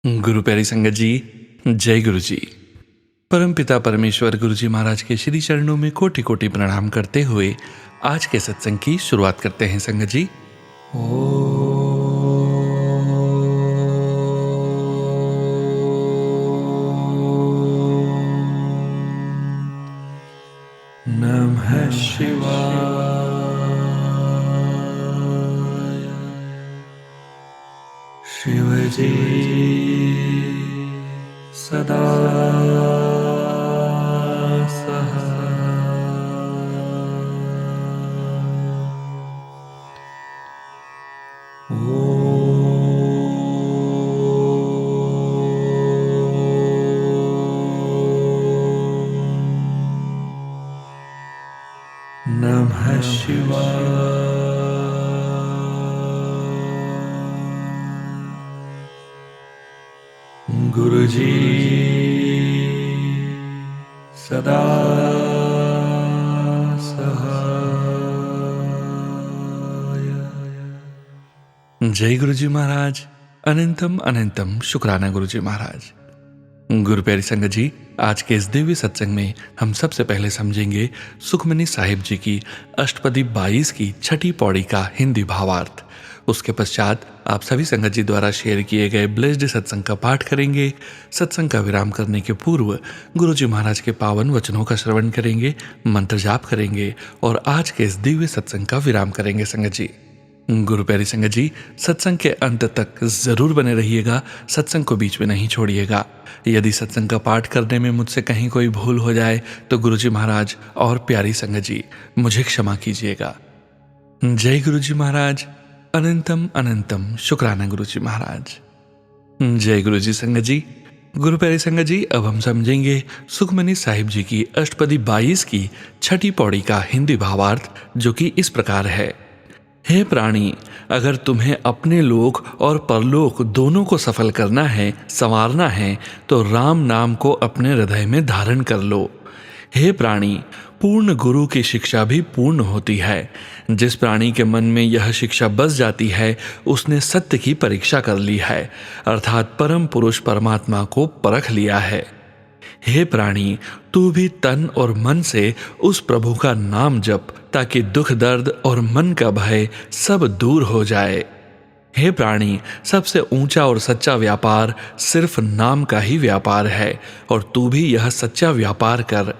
गुरु प्यारी संगत जी, जय गुरु जी। परमपिता परमेश्वर गुरु जी महाराज के श्री चरणों में कोटि कोटि प्रणाम करते हुए आज के सत्संग की शुरुआत करते हैं संगत जी। नमः शिवाय। शिवजी सदा नमः शिवाय। गुरुजी सदा सहाय। जय गुरुजी महाराज। अनंतम अनंतम शुक्राना गुरुजी महाराज। गुरु प्यारी संगत जी, आज के इस दिव्य सत्संग में हम सबसे पहले समझेंगे सुखमनी साहिब जी की अष्टपदी 22 की छठी पौड़ी का हिंदी भावार्थ। उसके पश्चात आप सभी संगत जी द्वारा शेयर किए गए ब्लेस्ड सत्संग का पाठ करेंगे। सत्संग का विराम करने के पूर्व गुरु जी महाराज के पावन वचनों का श्रवण करेंगे, मंत्र जाप करेंगे और आज के इस दिव्य सत्संग का विराम करेंगे संगत जी। गुरु प्यारी संगत जी, सत्संग के अंत तक जरूर बने रहिएगा, सत्संग को बीच में नहीं छोड़िएगा। यदि सत्संग का पाठ करने में मुझसे कहीं कोई भूल हो जाए तो गुरु जी महाराज और प्यारी संगत जी मुझे क्षमा कीजिएगा। जय गुरु जी महाराज। अनंतम अनंतम शुक्राना गुरु जी महाराज। जय गुरु जी संगत जी। गुरु प्यारी संगत जी, अब हम समझेंगे सुखमनी साहिब जी की अष्टपदी 22 की छठी पौड़ी का हिंदी भावार्थ, जो कि इस प्रकार है। हे प्राणी, अगर तुम्हें अपने लोक और परलोक दोनों को सफल करना है, संवारना है, तो राम नाम को अपने हृदय में धारण कर लो। हे प्राणी, पूर्ण गुरु की शिक्षा भी पूर्ण होती है। जिस प्राणी के मन में यह शिक्षा बस जाती है, उसने सत्य की परीक्षा कर ली है, अर्थात परम पुरुष परमात्मा को परख लिया है। हे प्राणी, तू भी तन और मन से उस प्रभु का नाम जप, ताकि दुख दर्द और मन का भय सब दूर हो जाए। हे प्राणी, सबसे ऊंचा और सच्चा व्यापार सिर्फ नाम का ही व्यापार है, और तू भी यह सच्चा व्यापार कर।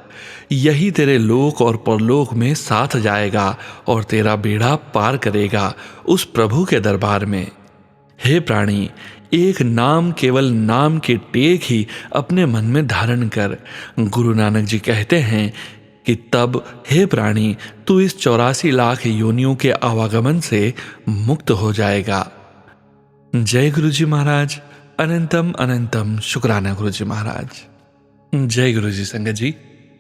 यही तेरे लोक और परलोक में साथ जाएगा और तेरा बेड़ा पार करेगा उस प्रभु के दरबार में। हे प्राणी, एक नाम, केवल नाम की टेक ही अपने मन में धारण कर। गुरु नानक जी कहते हैं कि तब हे प्राणी, तू इस 84 लाख योनियों के आवागमन से मुक्त हो जाएगा। जय गुरु जी महाराज। अनंतम अनंतम शुक्राना गुरु जी महाराज। जय गुरु जी संगत जी।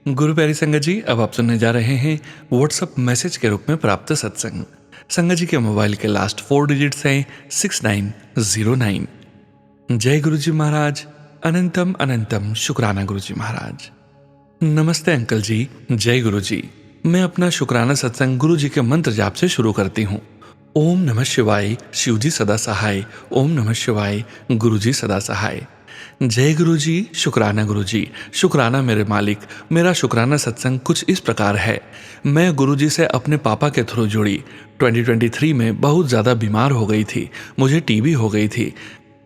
गुरु प्यारी संगत जी, अब आप सुनने जा रहे हैं व्हाट्सएप मैसेज के रूप में प्राप्त सत्संग। संगत जी के मोबाइल के लास्ट 4 डिजिट्स हैं 6909। जय गुरु जी महाराज। अनंतम अनंतम शुक्राना गुरु जी महाराज। नमस्ते अंकल जी। जय गुरु जी। मैं अपना शुक्राना सत्संग गुरु जी के मंत्र जाप से शुरू करती हूँ। ओम नमः शिवाय, शिव जी सदा सहाय। ओम नमः शिवाय, गुरु जी सदा सहाय। जय गुरु जी। शुक्राना गुरु जी। शुक्राना मेरे मालिक। मेरा शुक्राना सत्संग कुछ इस प्रकार है। मैं गुरु जी से अपने पापा के थ्रू जुड़ी। 2023 में बहुत ज़्यादा बीमार हो गई थी। मुझे टीबी हो गई थी।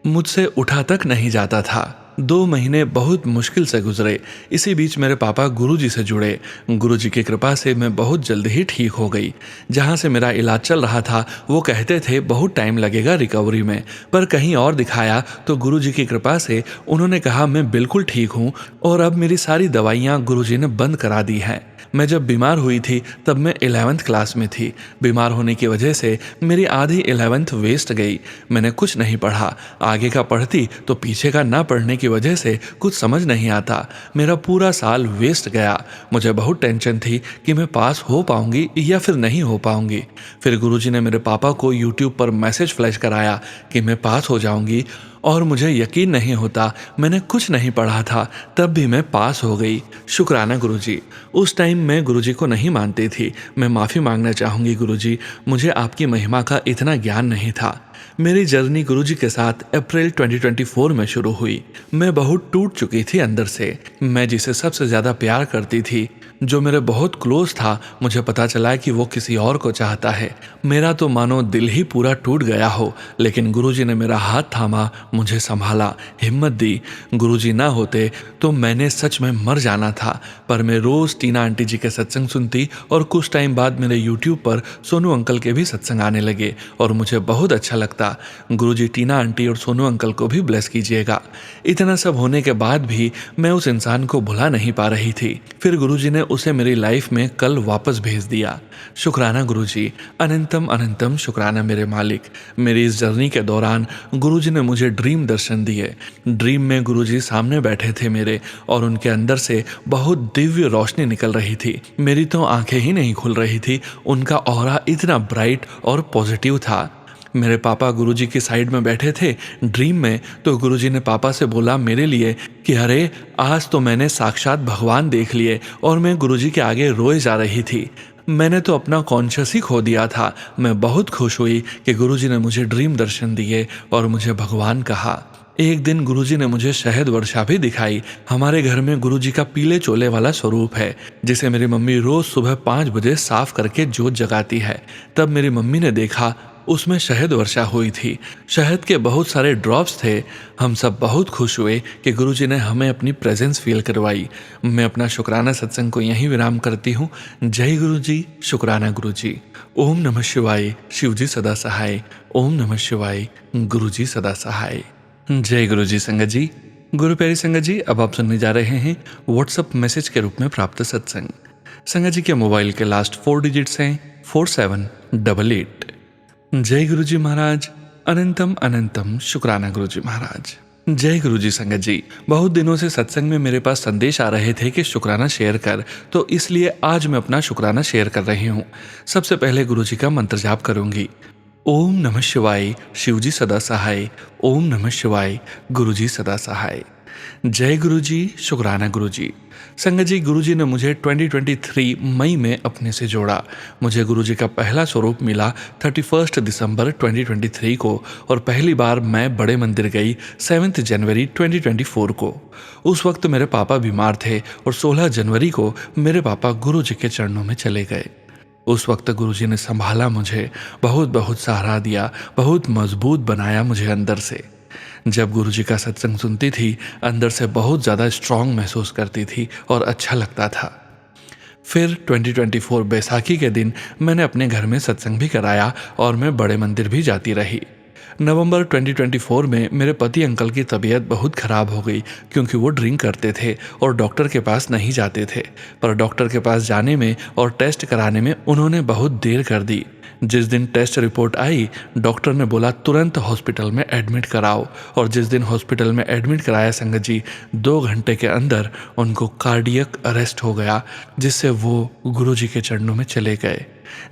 मुझसे उठा तक नहीं जाता था। 2 महीने बहुत मुश्किल से गुजरे। इसी बीच मेरे पापा गुरुजी से जुड़े। गुरुजी की कृपा से मैं बहुत जल्द ही ठीक हो गई। जहाँ से मेरा इलाज चल रहा था, वो कहते थे बहुत टाइम लगेगा रिकवरी में, पर कहीं और दिखाया तो गुरुजी की कृपा से उन्होंने कहा मैं बिल्कुल ठीक हूँ, और अब मेरी सारी दवाइयाँ गुरुजी ने बंद करा दी हैं। मैं जब बीमार हुई थी तब मैं 11th क्लास में थी। बीमार होने की वजह से मेरी आधी 11th वेस्ट गई। मैंने कुछ नहीं पढ़ा। आगे का पढ़ती तो पीछे का ना पढ़ने की वजह से कुछ समझ नहीं आता। मेरा पूरा साल वेस्ट गया। मुझे बहुत टेंशन थी कि मैं पास हो पाऊंगी या फिर नहीं हो पाऊंगी। फिर गुरुजी ने मेरे पापा को YouTube पर मैसेज फ्लैश कराया कि मैं पास हो जाऊंगी, और मुझे यकीन नहीं होता, मैंने कुछ नहीं पढ़ा था तब भी मैं पास हो गई। शुक्राना गुरुजी। उस टाइम मैं गुरुजी को नहीं मानती थी। मैं माफ़ी मांगना चाहूँगी गुरुजी, मुझे आपकी महिमा का इतना ज्ञान नहीं था। मेरी जर्नी गुरुजी के साथ अप्रैल 2024 में शुरू हुई। मैं बहुत टूट चुकी थी अंदर से। मैं जिसे सबसे ज्यादा प्यार करती थी, जो मेरे बहुत क्लोज था, मुझे पता चला कि वो किसी और को चाहता है। मेरा तो मानो दिल ही पूरा टूट गया हो, लेकिन गुरुजी ने मेरा हाथ थामा, मुझे संभाला, हिम्मत दी। गुरुजी ना होते तो मैंने सच में मर जाना था। पर मैं रोज टीना आंटी जी के सत्संग सुनती और कुछ टाइम बाद मेरे यूट्यूब पर सोनू अंकल के भी सत्संग आने लगे और मुझे बहुत अच्छा लगता। गुरुजी टीना आंटी और सोनू अंकल को भी ब्लेस कीजिएगा। इतना सब होने के बाद भी मैं उस इंसान को भुला नहीं पा रही थी। फिर गुरुजी ने उसे मेरी लाइफ में कल वापस भेज दिया। शुक्राना गुरुजी, अनंतम अनंतम शुक्राना मेरे मालिक। मेरी इस जर्नी के दौरान गुरुजी ने मुझे ड्रीम दर्शन दिए। ड्रीम में गुरुजी सामने बैठे थे मेरे और उनके अंदर से बहुत दिव्य रोशनी निकल रही थी। मेरी तो आंखें ही नहीं खुल रही थी, उनका ऑरा इतना ब्राइट और पॉजिटिव था। मेरे पापा गुरुजी की साइड में बैठे थे ड्रीम में, तो गुरुजी ने पापा से बोला मेरे लिए कि अरे आज तो मैंने साक्षात भगवान देख लिए, और मैं गुरुजी के आगे रोए जा रही थी। मैंने तो अपना कॉन्शियस ही खो दिया था। मैं बहुत खुश हुई कि गुरुजी ने मुझे ड्रीम दर्शन दिए और मुझे भगवान कहा। एक दिन गुरुजी ने मुझे शहद वर्षा भी दिखाई। हमारे घर में गुरुजी का पीले चोले वाला स्वरूप है, जिसे मेरी मम्मी रोज सुबह 5 बजे साफ करके जोत जगाती है। तब मेरी मम्मी ने देखा उसमें शहद वर्षा हुई थी। शहद के बहुत सारे ड्रॉप्स थे। हम सब बहुत खुश हुए कि गुरुजी ने हमें अपनी प्रेजेंस फील करवाई। मैं अपना शुक्राना सत्संग को यहीं विराम करती हूँ। जय गुरुजी, शुक्राना गुरुजी। ओम नमः शिवाय, शिवजी सदा सहाय। ओम नमः शिवाय, गुरुजी सदा सहाय। जय गुरुजी संगत जी। गुरु प्यारी संगत जी, अब आप सुनने जा रहे हैं व्हाट्सएप मैसेज के रूप में प्राप्त सत्संग। संगत जी के मोबाइल के लास्ट 4 डिजिट्स हैं 4788। जय गुरुजी महाराज, अनंतम अनंतम शुक्राना गुरुजी महाराज। जय गुरुजी संगत जी। बहुत दिनों से सत्संग में मेरे पास संदेश आ रहे थे कि शुक्राना शेयर कर, तो इसलिए आज मैं अपना शुक्राना शेयर कर रही हूँ। सबसे पहले गुरुजी का मंत्र जाप करूंगी। ओम नमः शिवाय, शिवजी सदा सहाय। ओम नमः शिवाय, गुरुजी सदा सहाय। जय गुरुजी, शुक्राना गुरुजी। संगत जी, गुरुजी ने मुझे 2023 मई में अपने से जोड़ा। मुझे गुरुजी का पहला स्वरूप मिला 31 दिसंबर 2023 को, और पहली बार मैं बड़े मंदिर गई 7 जनवरी 2024 को। उस वक्त मेरे पापा बीमार थे और 16 जनवरी को मेरे पापा गुरुजी के चरणों में चले गए। उस वक्त गुरुजी ने संभाला मुझे, बहुत बहुत सहारा दिया, बहुत मजबूत बनाया मुझे अंदर से। जब गुरुजी का सत्संग सुनती थी, अंदर से बहुत ज़्यादा स्ट्रांग महसूस करती थी और अच्छा लगता था। फिर 2024 बैसाखी के दिन मैंने अपने घर में सत्संग भी कराया और मैं बड़े मंदिर भी जाती रही। नवंबर 2024 में मेरे पति अंकल की तबीयत बहुत ख़राब हो गई, क्योंकि वो ड्रिंक करते थे और डॉक्टर के पास नहीं जाते थे। पर डॉक्टर के पास जाने में और टेस्ट कराने में उन्होंने बहुत देर कर दी। जिस दिन टेस्ट रिपोर्ट आई, डॉक्टर ने बोला तुरंत हॉस्पिटल में एडमिट कराओ, और जिस दिन हॉस्पिटल में एडमिट कराया संगत जी, 2 घंटे के अंदर उनको कार्डियक अरेस्ट हो गया, जिससे वो गुरुजी के चरणों में चले गए।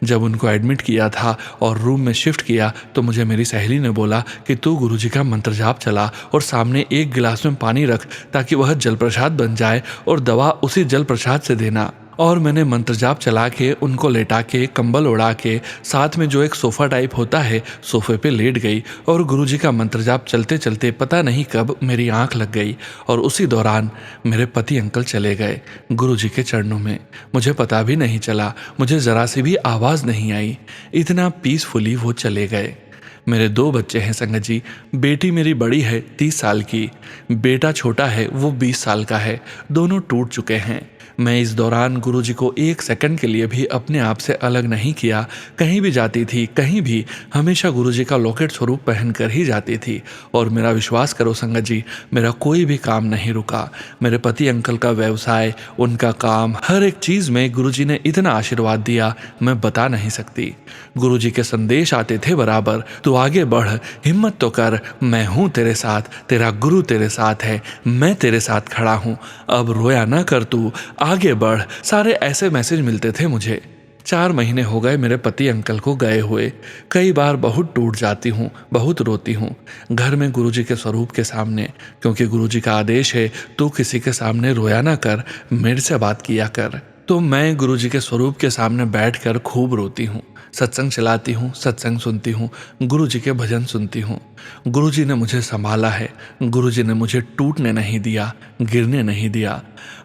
जब उनको एडमिट किया था और रूम में शिफ्ट किया, तो मुझे मेरी सहेली ने बोला कि तू गुरुजी का मंत्र जाप चला और सामने एक गिलास में पानी रख, ताकि वह जल प्रसाद बन जाए और दवा उसी जल प्रसाद से देना। और मैंने मंत्र जाप चला के उनको लेटा के कंबल उड़ा के साथ में जो एक सोफ़ा टाइप होता है, सोफे पे लेट गई, और गुरुजी का मंत्र जाप चलते चलते पता नहीं कब मेरी आंख लग गई, और उसी दौरान मेरे पति अंकल चले गए गुरुजी के चरणों में। मुझे पता भी नहीं चला, मुझे ज़रा सी भी आवाज़ नहीं आई, इतना पीसफुली वो चले गए। मेरे 2 बच्चे हैं संगत जी। बेटी मेरी बड़ी है 30 साल की, बेटा छोटा है, वो 20 साल का है। दोनों टूट चुके हैं। मैं इस दौरान गुरुजी को 1 सेकंड के लिए भी अपने आप से अलग नहीं किया। कहीं भी जाती थी, कहीं भी, हमेशा गुरुजी का लॉकेट स्वरूप पहन कर ही जाती थी। और मेरा विश्वास करो संगत जी, मेरा कोई भी काम नहीं रुका। मेरे पति अंकल का व्यवसाय, उनका काम, हर एक चीज़ में गुरुजी ने इतना आशीर्वाद दिया, मैं बता नहीं सकती। गुरुजी के संदेश आते थे बराबर, तू आगे बढ़, हिम्मत तो कर, मैं हूँ तेरे साथ, तेरा गुरु तेरे साथ है, मैं तेरे साथ खड़ा हूँ, अब रोया ना कर तू, आगे बढ़। सारे ऐसे मैसेज मिलते थे मुझे। 4 महीने हो गए मेरे पति अंकल को गए हुए। कई बार बहुत टूट जाती हूँ, बहुत रोती हूँ घर में गुरुजी के स्वरूप के सामने, क्योंकि गुरुजी का आदेश है तू किसी के सामने रोया ना कर, मेरे से बात किया कर। तो मैं गुरुजी के स्वरूप के सामने बैठकर खूब रोती हूँ। सत्संग चलाती हूँ, सत्संग सुनती हूँ, गुरु जी के भजन सुनती हूँ। गुरु जी ने मुझे संभाला है, गुरु जी ने मुझे टूटने नहीं दिया, गिरने नहीं दिया।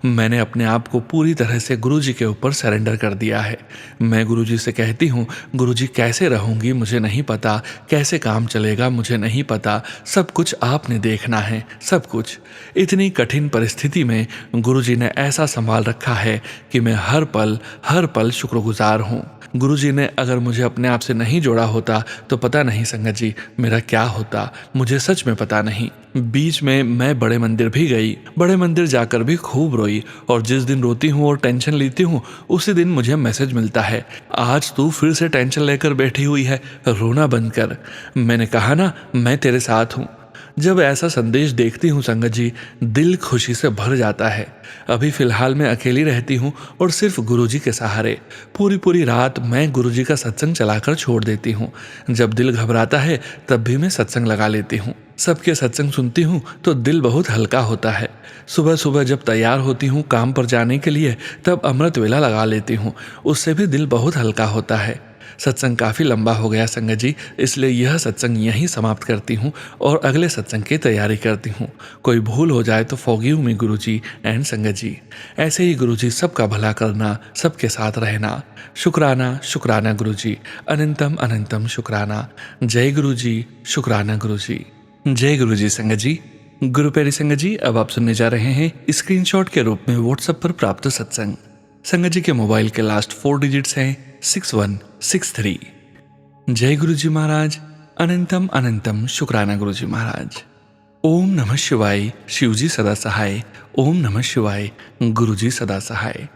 मैंने अपने आप को पूरी तरह से गुरु जी के ऊपर सरेंडर कर दिया है। मैं गुरु जी से कहती हूँ, गुरु जी कैसे रहूँगी मुझे नहीं पता, कैसे काम चलेगा मुझे नहीं पता, सब कुछ आपने देखना है, सब कुछ। इतनी कठिन परिस्थिति में गुरु जी ने ऐसा संभाल रखा है कि मैं हर पल शुक्रगुजार हूँ। गुरु जी ने अगर मुझे अपने आप से नहीं जोड़ा होता तो पता नहीं संगत जी मेरा क्या होता, मुझे सच में पता नहीं। बीच में मैं बड़े मंदिर भी गई, बड़े मंदिर जाकर भी खूब रोई, और जिस दिन रोती हूँ और टेंशन लेती हूँ उसी दिन मुझे मैसेज मिलता है, आज तू फिर से टेंशन लेकर बैठी हुई है, रोना बंद कर। मैंने कहा ना मैं तेरे साथ हूँ। जब ऐसा संदेश देखती हूँ संगत जी, दिल खुशी से भर जाता है। अभी फिलहाल मैं अकेली रहती हूँ और सिर्फ गुरुजी के सहारे। पूरी पूरी रात मैं गुरुजी का सत्संग चलाकर छोड़ देती हूँ। जब दिल घबराता है तब भी मैं सत्संग लगा लेती हूँ। सबके सत्संग सुनती हूँ तो दिल बहुत हल्का होता है। सुबह सुबह जब तैयार होती हूँ काम पर जाने के लिए तब अमृत वेला लगा लेती हूँ, उससे भी दिल बहुत हल्का होता है। सत्संग काफ़ी लंबा हो गया संगत जी, इसलिए यह सत्संग यहीं समाप्त करती हूँ और अगले सत्संग की तैयारी करती हूँ। कोई भूल हो जाए तो फॉरगिव मी गुरुजी एंड संगत जी। ऐसे ही गुरुजी सबका भला करना, सबके साथ रहना। शुक्राना शुक्राना गुरुजी, अनंतम अनंतम शुक्राना। जय गुरुजी, शुक्राना गुरुजी। जय गुरुजी संगत जी। गुरु प्यारी संगत जी, अब आप सुनने जा रहे हैं स्क्रीनशॉट के रूप में व्हाट्सएप पर प्राप्त सत्संग। संगत जी के मोबाइल के लास्ट 4 डिजिट्स हैं 6163। जय गुरुजी महाराज, अनंतम अनंतम शुक्राना गुरुजी महाराज। ओम नमः शिवाय, शिवजी सदा सहाय। ओम नमः शिवाय, गुरुजी सदा सहाय।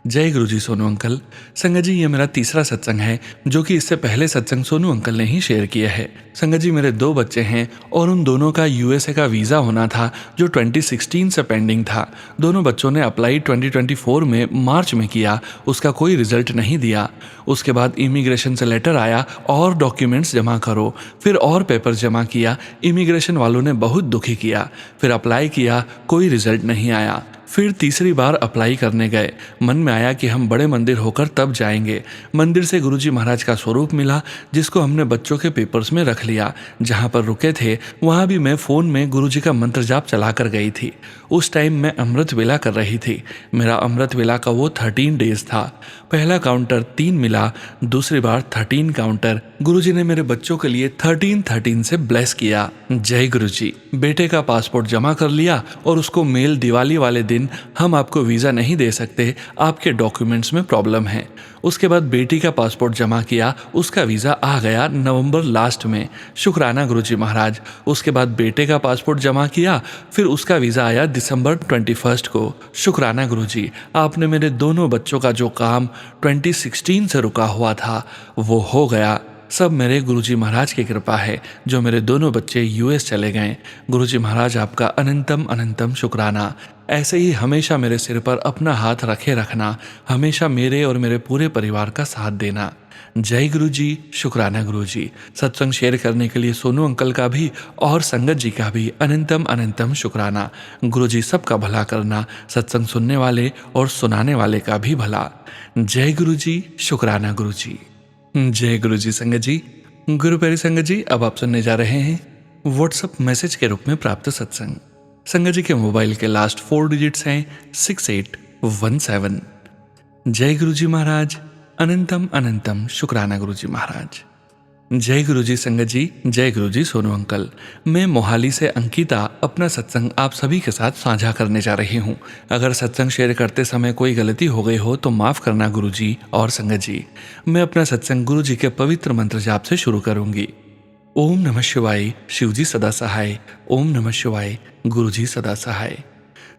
जय गुरुजी सोनू अंकल। संगत जी ये मेरा तीसरा सत्संग है, जो कि इससे पहले सत्संग सोनू अंकल ने ही शेयर किया है। संगत जी मेरे 2 बच्चे हैं और उन दोनों का यूएसए का वीज़ा होना था जो 2016 से पेंडिंग था। दोनों बच्चों ने अप्लाई 2024 में मार्च में किया, उसका कोई रिजल्ट नहीं दिया। उसके बाद इमिग्रेशन से लेटर आया और डॉक्यूमेंट्स जमा करो, फिर और पेपर जमा किया। इमिग्रेशन वालों ने बहुत दुखी किया। फिर अप्लाई किया, कोई रिजल्ट नहीं आया। फिर तीसरी बार अप्लाई करने गए। मन में आया कि हम बड़े मंदिर होकर तब जाएंगे। मंदिर से गुरुजी महाराज का स्वरूप मिला, जिसको हमने बच्चों के पेपर्स में रख लिया। जहाँ पर रुके थे वहाँ भी मैं फ़ोन में गुरुजी का मंत्र जाप चला कर गई थी। उस टाइम मैं अमृत वेला कर रही थी। मेरा अमृत वेला का वो 13 डेज था। पहला काउंटर 3 मिला, दूसरी बार 13 काउंटर। गुरुजी ने मेरे बच्चों के लिए 13 से ब्लेस किया। जय गुरुजी। बेटे का पासपोर्ट जमा कर लिया और उसको मेल दिवाली वाले दिन, हम आपको वीज़ा नहीं दे सकते, आपके डॉक्यूमेंट्स में प्रॉब्लम है। उसके बाद बेटी का पासपोर्ट जमा किया, उसका वीज़ा आ गया नवंबर लास्ट में। शुक्राना गुरुजी महाराज। उसके बाद बेटे का पासपोर्ट जमा किया, फिर उसका वीज़ा आया दिसंबर 21 को। शुक्राना गुरुजी, आपने मेरे दोनों बच्चों का जो काम 2016 से रुका हुआ था वो हो गया। सब मेरे गुरुजी महाराज की कृपा है जो मेरे दोनों बच्चे यूएस चले गए। गुरुजी महाराज आपका अनंतम अनंतम शुक्राना। ऐसे ही हमेशा मेरे सिर पर अपना हाथ रखे रखना, हमेशा मेरे और मेरे पूरे परिवार का साथ देना। जय गुरुजी, शुक्राना गुरुजी। सत्संग शेयर करने के लिए सोनू अंकल का भी और संगत जी का भी अनंतम अनंतम शुक्राना। गुरुजी सबका भला करना, सत्संग सुनने वाले और सुनाने वाले का भी भला। जय गुरुजी, शुक्राना गुरुजी। जय गुरुजी संगत जी। गुरु प्यारी संगत जी, अब आप सुनने जा रहे हैं व्हाट्सएप मैसेज के रूप में प्राप्त सत्संग। संगत जी के मोबाइल के लास्ट 4 डिजिट्स हैं 6817। जय गुरुजी महाराज, अनंतम अनंतम शुक्राना गुरुजी महाराज। जय गुरुजी संगत जी। जय गुरुजी सोनू अंकल। मैं मोहाली से अंकिता अपना सत्संग आप सभी के साथ साझा करने जा रही हूँ। अगर सत्संग शेयर करते समय कोई गलती हो गई हो तो माफ़ करना गुरुजी और संगत जी। मैं अपना सत्संग गुरुजी के पवित्र मंत्र जाप से शुरू करूँगी। ओम नमः शिवाय, शिवजी सदा सहाय। ओम नमः शिवाय, गुरुजी सदा सहाय।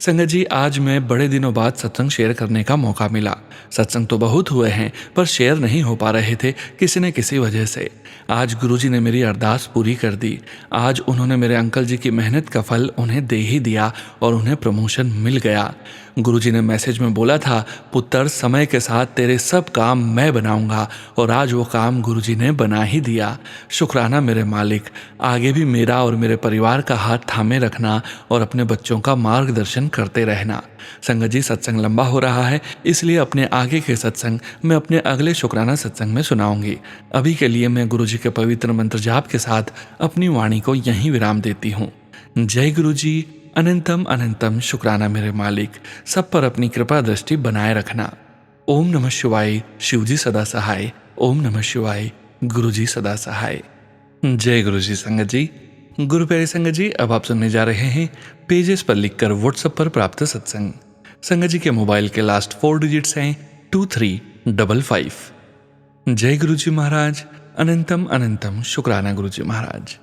संगत जी, आज मैं बड़े दिनों बाद सत्संग शेयर करने का मौका मिला। सत्संग तो बहुत हुए हैं पर शेयर नहीं हो पा रहे थे किसी न किसी वजह से। आज गुरुजी ने मेरी अरदास पूरी कर दी। आज उन्होंने मेरे अंकल जी की मेहनत का फल उन्हें दे ही दिया और उन्हें प्रमोशन मिल गया। गुरुजी ने मैसेज में बोला था, पुत्र समय के साथ तेरे सब काम मैं बनाऊंगा, और आज वो काम गुरुजी ने बना ही दिया। शुक्राना मेरे मालिक। आगे भी मेरा और मेरे परिवार का हाथ थामे रखना और अपने बच्चों का मार्गदर्शन सत्संग करते रहना। संगत जी, सत्संग लंबा हो रहा है, इसलिए अपने आगे के सत्संग मैं अपने अगले शुक्राना सत्संग में सुनाऊंगी। अभी के लिए मैं गुरु जी के पवित्र मंत्र जाप के साथ अपनी वाणी को यहीं विराम देती हूँ। जय गुरु जी। अनंतम अनंतम शुक्राना मेरे मालिक, सब पर अपनी कृपा दृष्टि बनाए रखना। ओम नमः शिवाय। शिव जी सदा सहाय। ओम नमः शिवाय। गुरु जी सदा सहाय। जय गुरु जी। संगत जी, गुरु प्यारे संगत जी, अब आप सुनने जा रहे हैं पेजेस पर लिखकर व्हाट्सएप पर प्राप्त सत्संग। संगत जी के मोबाइल के लास्ट 4 डिजिट्स हैं 2355। जय गुरु जी महाराज। अनंतम अनंतम शुक्राना गुरु जी महाराज।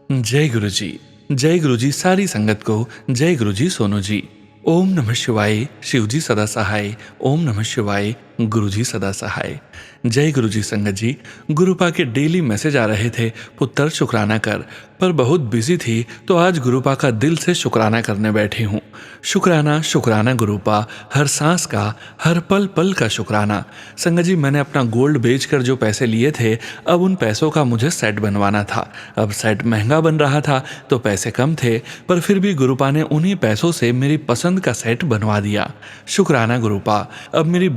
जय गुरु जी। जय गुरु जी सारी संगत को। जय गुरु जी सोनू जी। ओम नमः शिवाय। शिव जी सदा सहाय। ओम नमः शिवाय। गुरु जी सदा सहाय। जय गुरु जी। संगत जी, गुरुपा के डेली मैसेज आ रहे थे, पुत्र शुक्राना कर, पर बहुत बिजी थी तो आज गुरुपा का दिल से शुक्राना करने बैठी हूँ। शुक्राना शुक्राना गुरुपा, हर सांस का, हर पल पल का शुक्राना। संगत जी, मैंने अपना गोल्ड बेचकर जो पैसे लिए थे, अब उन पैसों का मुझे सेट बनवाना था। अब सेट महंगा बन रहा था तो पैसे कम थे, पर फिर भी गुरुपा ने उन्हीं पैसों से मेरी पसंद का सेट बनवा दिया। शुक्राना गुरुपा। अब मेरी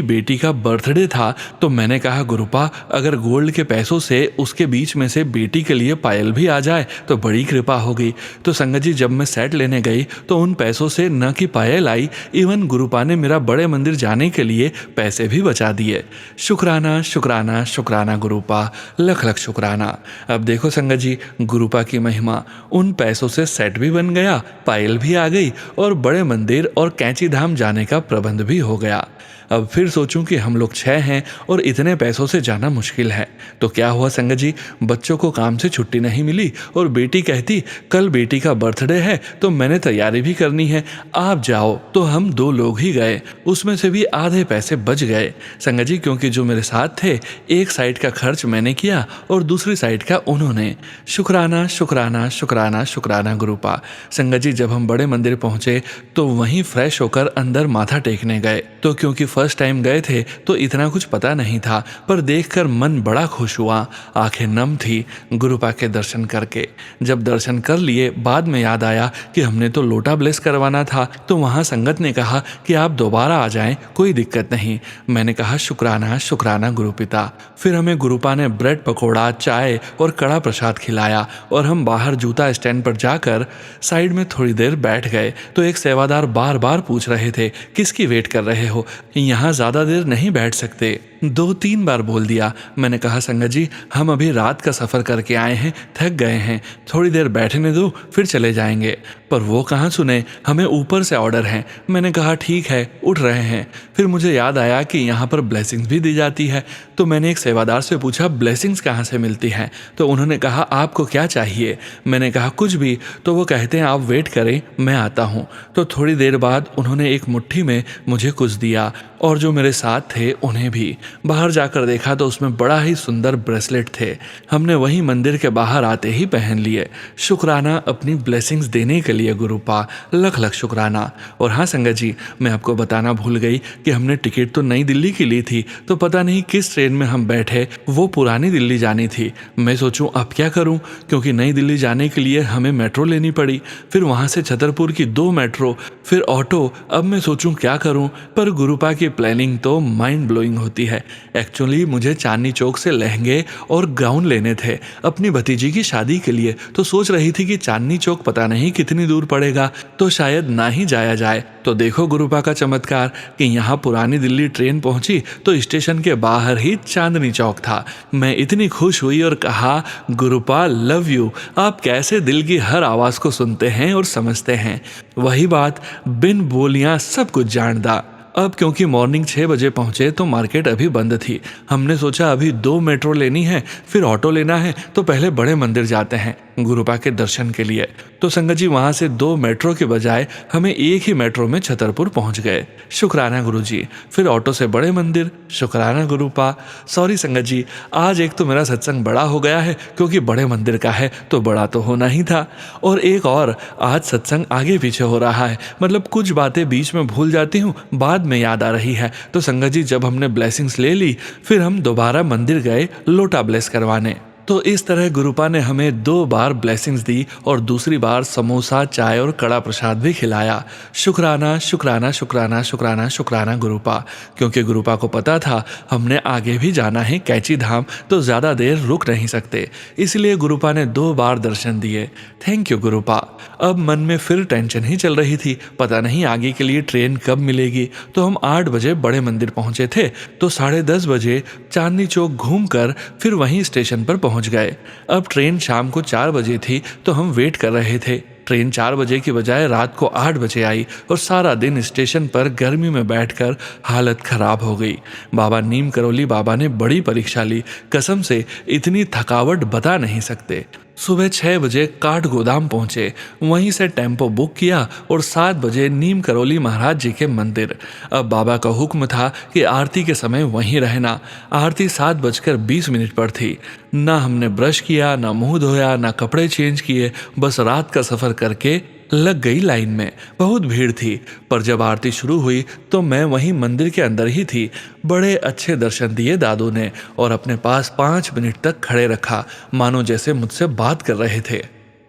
बेटी का बर्थडे था तो मैंने कहा गुरुपा, अगर गोल्ड के पैसों से उसके बीच में से बेटी के लिए पायल भी आ जाए तो बड़ी कृपा होगी। तो संगत जी, जब मैं सेट लेने गई तो उन पैसों से न कि पायल आई, इवन गुरुपा ने मेरा बड़े मंदिर जाने के लिए पैसे भी बचा दिए। शुक्राना शुक्राना शुक्राना गुरुपा, लख लख शुक्राना। अब देखो संगत जी, गुरुपा की महिमा, उन पैसों से सेट भी बन गया, पायल भी आ गई और बड़े मंदिर और कैंची धाम जाने का प्रबंध भी हो गया। अब फिर सोचूं कि हम लोग 6 हैं और इतने पैसों से जाना मुश्किल है तो क्या हुआ संगत जी, बच्चों को काम से छुट्टी नहीं मिली और बेटी कहती कल बेटी का बर्थडे है तो मैंने तैयारी भी करनी है, आप जाओ। तो हम 2 लोग ही गए, उसमें से भी आधे पैसे बच गए संगत जी, क्योंकि जो मेरे साथ थे, एक साइड का खर्च मैंने किया और दूसरी साइड का उन्होंने। शुक्राना शुक्राना शुक्राना शुक्राना गुरुपा। संगत जी, जब हम बड़े मंदिर पहुंचे तो वहीं फ्रेश होकर अंदर माथा टेकने गए, तो क्योंकि फर्स्ट टाइम गए थे तो इतना कुछ पता नहीं था, पर देखकर मन बड़ा खुश हुआ, आंखें नम थी गुरुपा के दर्शन करके। जब दर्शन कर लिए, बाद में याद आया कि हमने तो लोटा ब्लेस करवाना था, तो वहां संगत ने कहा कि आप दोबारा आ जाएं, कोई दिक्कत नहीं। मैंने कहा शुक्राना शुक्राना गुरुपिता। फिर हमें गुरुपा ने ब्रेड पकौड़ा, चाय और कड़ा प्रसाद खिलाया और हम बाहर जूता स्टैंड पर जाकर साइड में थोड़ी देर बैठ गए। तो एक सेवादार बार बार पूछ रहे थे, किसकी वेट कर रहे हो, यहाँ ज़्यादा देर नहीं बैठ सकते। 2-3 बार बोल दिया। मैंने कहा संगत जी, हम अभी रात का सफ़र करके आए हैं, थक गए हैं, थोड़ी देर बैठने दो फिर चले जाएंगे। पर वो कहाँ सुने, हमें ऊपर से ऑर्डर हैं। मैंने कहा ठीक है, उठ रहे हैं। फिर मुझे याद आया कि यहाँ पर ब्लेसिंग्स भी दी जाती है, तो मैंने एक सेवादार से पूछा ब्लेसिंग्स कहाँ से मिलती हैं। तो उन्होंने कहा आपको क्या चाहिए। मैंने कहा कुछ भी। तो वो कहते हैं आप वेट करें, मैं आता हूँ। तो थोड़ी देर बाद उन्होंने एक मुट्ठी में मुझे कुछ दिया और जो मेरे साथ थे उन्हें भी। बाहर जाकर देखा तो उसमें बड़ा ही सुंदर ब्रेसलेट थे, हमने वहीं मंदिर के बाहर आते ही पहन लिए। शुक्राना अपनी ब्लेसिंग्स देने के लिए गुरुपा, लख लख शुक्राना। और हाँ संगत जी, मैं आपको बताना भूल गई कि हमने टिकट तो नई दिल्ली की ली थी, तो पता नहीं किस ट्रेन में हम बैठे, वो पुरानी दिल्ली जानी थी। मैं सोचूं अब क्या करूं, क्योंकि नई दिल्ली जाने के लिए हमें मेट्रो लेनी पड़ी, फिर वहां से छतरपुर की 2 मेट्रो, फिर ऑटो। अब मैं सोचूं क्या करूं, पर गुरुपा की प्लानिंग तो माइंड ब्लोइंग होती है। एक्चुअली मुझे चांदनी चौक से लहंगे और गाउन लेने थे अपनी भतीजी की शादी के लिए, तो सोच रही थी कि चांदनी चौक पता नहीं कितनी दूर पड़ेगा, तो शायद ना ही जाया जाए। तो देखो गुरुपा का चमत्कार कि यहाँ पुरानी दिल्ली ट्रेन पहुंची तो स्टेशन के बाहर ही चांदनी चौक था। मैं इतनी खुश हुई और कहा गुरुपा लव यू, आप कैसे दिल की हर आवाज़ को सुनते हैं और समझते हैं। वही बात बिन बोलियां सब कुछ जानता। अब क्योंकि मॉर्निंग 6 बजे पहुंचे तो मार्केट अभी बंद थी। हमने सोचा अभी 2 मेट्रो लेनी है, फिर ऑटो लेना है, तो पहले बड़े मंदिर जाते हैं गुरुपा के दर्शन के लिए। तो संगत जी वहां से 2 मेट्रो के बजाय हमें एक ही मेट्रो में छतरपुर पहुंच गए। शुक्राना गुरुजी। फिर ऑटो से बड़े मंदिर। शुक्राना गुरुपा। सॉरी संगत जी, आज एक तो मेरा सत्संग बड़ा हो गया है क्योंकि बड़े मंदिर का है तो बड़ा तो होना ही था, और एक और आज सत्संग आगे पीछे हो रहा है, मतलब कुछ बातें बीच में भूल जाती हूँ, बाद में याद आ रही है। तो संगत जी जब हमने ब्लेसिंग्स ले ली, फिर हम दोबारा मंदिर गए लोटा ब्लेस करवाने। तो इस तरह गुरुपा ने हमें 2 बार ब्लेसिंग्स दी और दूसरी बार समोसा, चाय और कड़ा प्रसाद भी खिलाया। शुक्राना शुक्राना शुक्राना शुक्राना शुक्राना गुरुपा। क्योंकि गुरुपा को पता था हमने आगे भी जाना है कैची धाम, तो ज़्यादा देर रुक नहीं सकते, इसलिए गुरुपा ने 2 बार दर्शन दिए। Thank you गुरुपा। अब मन में फिर टेंशन ही चल रही थी, पता नहीं आगे के लिए ट्रेन कब मिलेगी। तो हम 8 बजे बड़े मंदिर पहुंचे थे, तो 10:30 बजे चांदनी चौक घूमकर फिर वहीं स्टेशन पर पहुंच गए। अब ट्रेन शाम को 4 बजे थी, तो हम वेट कर रहे थे। ट्रेन 4 बजे की बजाय रात को 8 बजे आई और सारा दिन स्टेशन पर गर्मी में बैठकर हालत खराब हो गई। बाबा नीम करोली बाबा ने बड़ी परीक्षा ली, कसम से इतनी थकावट बता नहीं सकते। सुबह 6 बजे काठ गोदाम पहुंचे, वहीं से टेम्पो बुक किया और 7 बजे नीम करोली महाराज जी के मंदिर। अब बाबा का हुक्म था कि आरती के समय वहीं रहना। आरती 7:20 पर थी। ना हमने ब्रश किया, ना मुंह धोया, ना कपड़े चेंज किए, बस रात का सफर करके लग गई लाइन में। बहुत भीड़ थी, पर जब आरती शुरू हुई तो मैं वहीं मंदिर के अंदर ही थी। बड़े अच्छे दर्शन दिए दादू ने और अपने पास 5 मिनट तक खड़े रखा, मानो जैसे मुझसे बात कर रहे थे।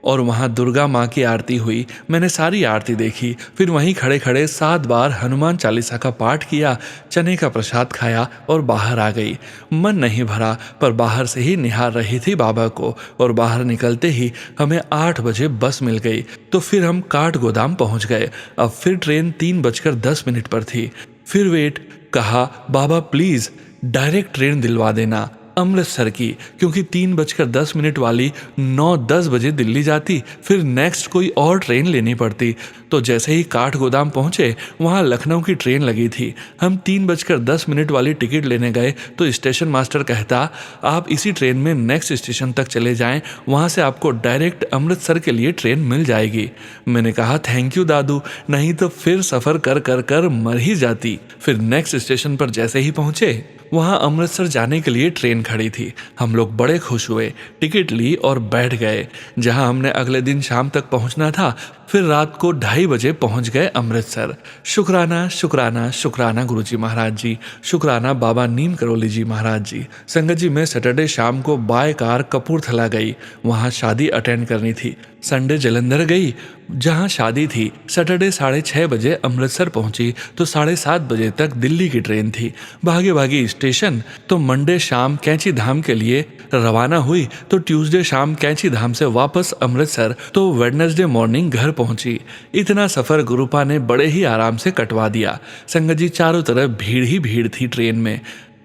और वहाँ दुर्गा माँ की आरती हुई। मैंने सारी आरती देखी, फिर वहीं खड़े खड़े 7 बार हनुमान चालीसा का पाठ किया, चने का प्रसाद खाया और बाहर आ गई। मन नहीं भरा, पर बाहर से ही निहार रही थी बाबा को। और बाहर निकलते ही हमें 8 बजे बस मिल गई, तो फिर हम काठ गोदाम पहुँच गए। अब फिर ट्रेन 3:10 पर थी। फिर वेट, कहा बाबा प्लीज़ डायरेक्ट ट्रेन दिलवा देना अमृतसर की, क्योंकि 3:10 वाली 9-10 बजे दिल्ली जाती, फिर नेक्स्ट कोई और ट्रेन लेनी पड़ती। तो जैसे ही काठ गोदाम पहुंचे, वहां लखनऊ की ट्रेन लगी थी। हम 3:10 वाली टिकट लेने गए तो स्टेशन मास्टर कहता, आप इसी ट्रेन में नेक्स्ट स्टेशन तक चले जाएं, वहां से आपको डायरेक्ट अमृतसर के लिए ट्रेन मिल जाएगी। मैंने कहा थैंक यू दादू, नहीं तो फिर सफ़र कर कर कर मर ही जाती। फिर नेक्स्ट स्टेशन पर जैसे ही पहुंचे, वहाँ अमृतसर जाने के लिए ट्रेन खड़ी थी। हम लोग बड़े खुश हुए, टिकट ली और बैठ गए। जहाँ हमने अगले दिन शाम तक पहुँचना था, फिर रात को 2:30 बजे पहुँच गए अमृतसर। शुक्राना शुक्राना शुक्राना गुरुजी महाराज जी, शुक्राना बाबा नीम करोली जी महाराज जी। संगत जी, मैं सैटरडे शाम को बाय कार कपूरथला गई, वहाँ शादी अटेंड करनी थी। संडे जलंधर गई जहाँ शादी थी। सैटरडे 6:30 बजे अमृतसर पहुंची तो 7:30 बजे तक दिल्ली की ट्रेन थी। भागे भागी स्टेशन, तो मंडे शाम कैंची धाम के लिए रवाना हुई, तो ट्यूसडे शाम कैंची धाम से वापस अमृतसर, तो वेडनेसडे मॉर्निंग घर पहुंची। इतना सफ़र गुरुपा ने बड़े ही आराम से कटवा दिया। संगत जी, चारों तरफ भीड़ ही भीड़ थी ट्रेन में,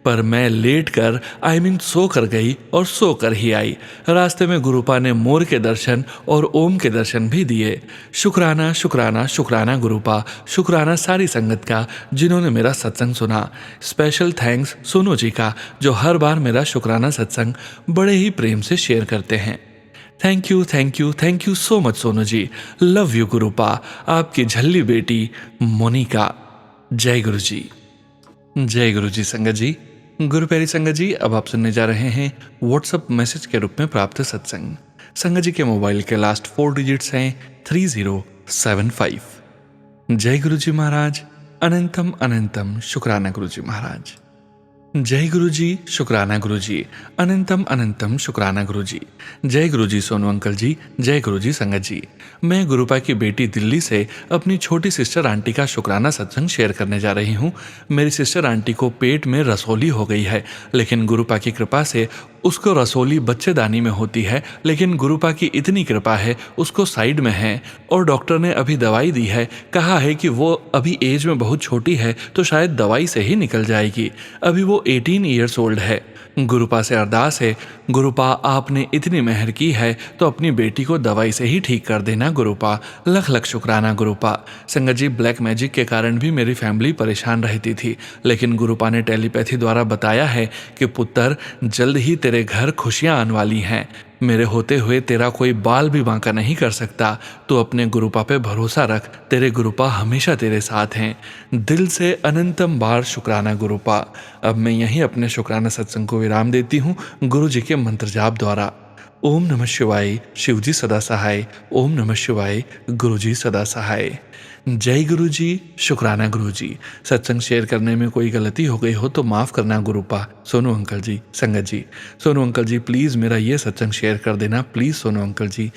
पर मैं लेट कर सो कर गई और सो कर ही आई। रास्ते में गुरुपा ने मोर के दर्शन और ओम के दर्शन भी दिए। शुक्राना शुक्राना शुक्राना गुरुपा, शुक्राना सारी संगत का जिन्होंने मेरा सत्संग सुना। स्पेशल थैंक्स सोनू जी का, जो हर बार मेरा शुक्राना सत्संग बड़े ही प्रेम से शेयर करते हैं। Thank you thank you thank you so much Sonu ji. Love you Gurupa. आपकी झल्ली बेटी मोनिका। जय गुरु जी। जय गुरु जी। संगत जी, गुरु प्यारी संगत जी, अब आप सुनने जा रहे हैं व्हाट्सएप मैसेज के रूप में प्राप्त सत्संग। संगत जी के मोबाइल के लास्ट 4 डिजिट्स हैं 3075। जय गुरु जी महाराज। अनंतम अनंतम शुक्राना गुरु जी महाराज। जय गुरु जी, शुक्राना गुरु जी। अनंतम अनंतम शुक्राना गुरु जी। जय गुरु जी सोनू अंकल जी। जय गुरु जी संगत जी। मैं गुरुपा की बेटी दिल्ली से अपनी छोटी सिस्टर आंटी का शुक्राना सत्संग शेयर करने जा रही हूँ। मेरी सिस्टर आंटी को पेट में रसोली हो गई है, लेकिन गुरुपा की कृपा से उसको रसोली बच्चेदानी में होती है, लेकिन गुरुपा की इतनी कृपा है उसको साइड में है। और डॉक्टर ने अभी दवाई दी है, कहा है कि वो अभी एज में बहुत छोटी है तो शायद दवाई से ही निकल जाएगी। अभी वो 18 ईयर्स ओल्ड है। गुरुपा से अरदास है, गुरुपा आपने इतनी मेहर की है तो अपनी बेटी को दवाई से ही ठीक कर देना गुरुपा। लख लख शुक्राना गुरुपा। संगत जी, ब्लैक मैजिक के कारण भी मेरी फैमिली परेशान रहती थी, लेकिन गुरुपा ने टेलीपैथी द्वारा बताया है कि पुत्र जल्द ही तेरे घर खुशियां आने वाली हैं। मेरे होते हुए तेरा कोई बाल भी बांका नहीं कर सकता। तो अपने गुरुपा पे भरोसा रख, तेरे गुरुपा हमेशा तेरे साथ हैं। दिल से अनंतम बार शुक्राना गुरुपा। अब मैं यहीं अपने शुक्राना सत्संग को विराम देती हूँ गुरु जी के मंत्र जाप द्वारा। ओम नमः शिवाय, शिवजी सदा सहाय। ओम नमः शिवाय, गुरुजी सदा सहाय। जय गुरुजी, शुक्राना गुरुजी। सत्संग शेयर करने में कोई गलती हो गई हो तो माफ़ करना गुरुपा। सोनू अंकल जी, संगत जी। सोनू अंकल जी प्लीज़ मेरा ये सत्संग शेयर कर देना, प्लीज़ सोनू अंकल जी।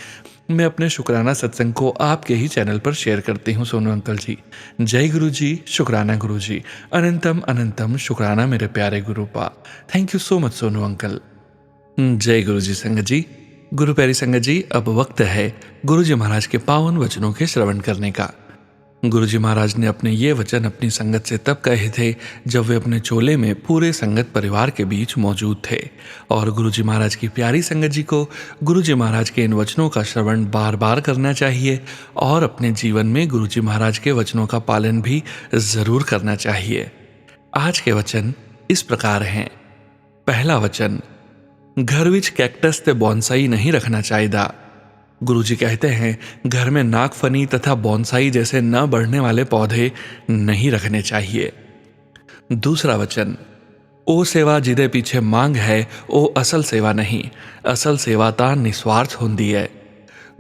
मैं अपने शुक्राना सत्संग को आपके ही चैनल पर शेयर करती हूँ सोनू अंकल जी। जय गुरु जी, शुक्राना गुरु जी। अनंतम अनंतम शुक्राना मेरे प्यारे Gurupa. Thank you so much Sonu uncle. जय गुरु जी संगत जी। गुरु प्यारी संगत जी, अब वक्त है गुरु जी महाराज के पावन वचनों के श्रवण करने का। गुरु जी महाराज ने अपने ये वचन अपनी संगत से तब कहे थे जब वे अपने चोले में पूरे संगत परिवार के बीच मौजूद थे। और गुरु जी महाराज की प्यारी संगत जी को गुरु जी महाराज के इन वचनों का श्रवण बार बार करना चाहिए और अपने जीवन में गुरु जी महाराज के वचनों का पालन भी जरूर करना चाहिए। आज के वचन इस प्रकार हैं। पहला वचन, घर विच कैक्टस ते बॉन्साई नहीं रखना चाहिए। गुरुजी कहते हैं घर में नागफनी तथा बॉन्साई जैसे न बढ़ने वाले पौधे नहीं रखने चाहिए। दूसरा वचन, ओ सेवा जिदे पीछे मांग है ओ असल सेवा नहीं, असल सेवा ता निस्वार्थ होंदी है।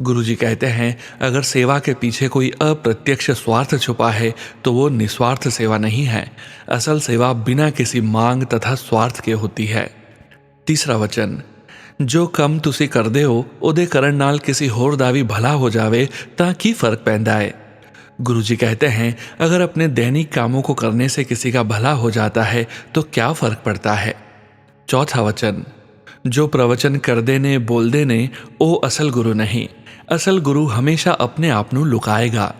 गुरुजी कहते हैं अगर सेवा के पीछे कोई अप्रत्यक्ष स्वार्थ छुपा है तो वो निस्वार्थ सेवा नहीं है। असल सेवा बिना किसी मांग तथा स्वार्थ के होती है। तीसरा वचन, जो कम तुसी करदे हो ओदे करन नाल किसी होर दा भी भला हो जावे तां की फर्क पैंदा है। गुरुजी कहते हैं अगर अपने दैनिक कामों को करने से किसी का भला हो जाता है तो क्या फर्क पड़ता है। चौथा वचन, जो प्रवचन कर देने बोल देने ओ असल गुरु नहीं, असल गुरु हमेशा अपने आप नू लुकाएगा।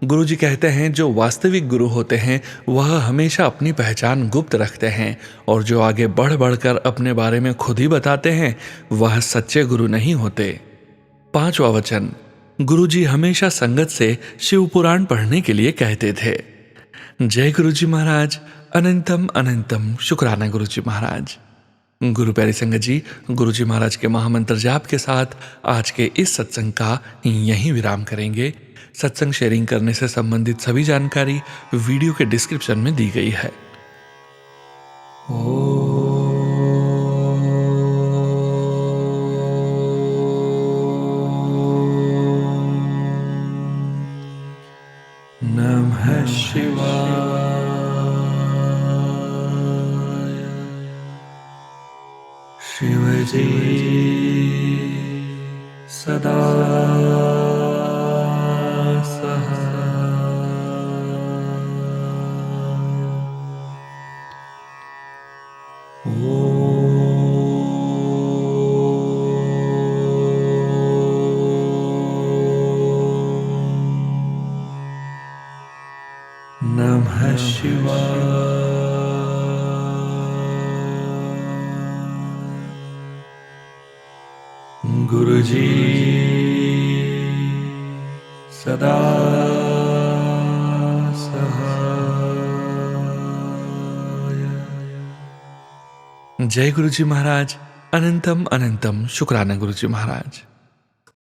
गुरुजी कहते हैं जो वास्तविक गुरु होते हैं वह हमेशा अपनी पहचान गुप्त रखते हैं और जो आगे बढ़ बढ़कर अपने बारे में खुद ही बताते हैं वह सच्चे गुरु नहीं होते। पांचवा वचन, गुरुजी हमेशा संगत से शिव पुराण पढ़ने के लिए कहते थे। जय गुरुजी महाराज। अनंतम अनंतम शुक्राना गुरुजी महाराज। गुरु प्यारी संगत जी, गुरुजी महाराज के महामंत्र जाप के साथ आज के इस सत्संग का यहीं विराम करेंगे। सत्संग शेयरिंग करने से संबंधित सभी जानकारी वीडियो के डिस्क्रिप्शन में दी गई है। नमः शिवाय। शिवजी सदा नमः शिवाय। गुरुजी सदा सहाय। जय गुरुजी महाराज। अनंतम अनंतम शुक्राना गुरुजी महाराज।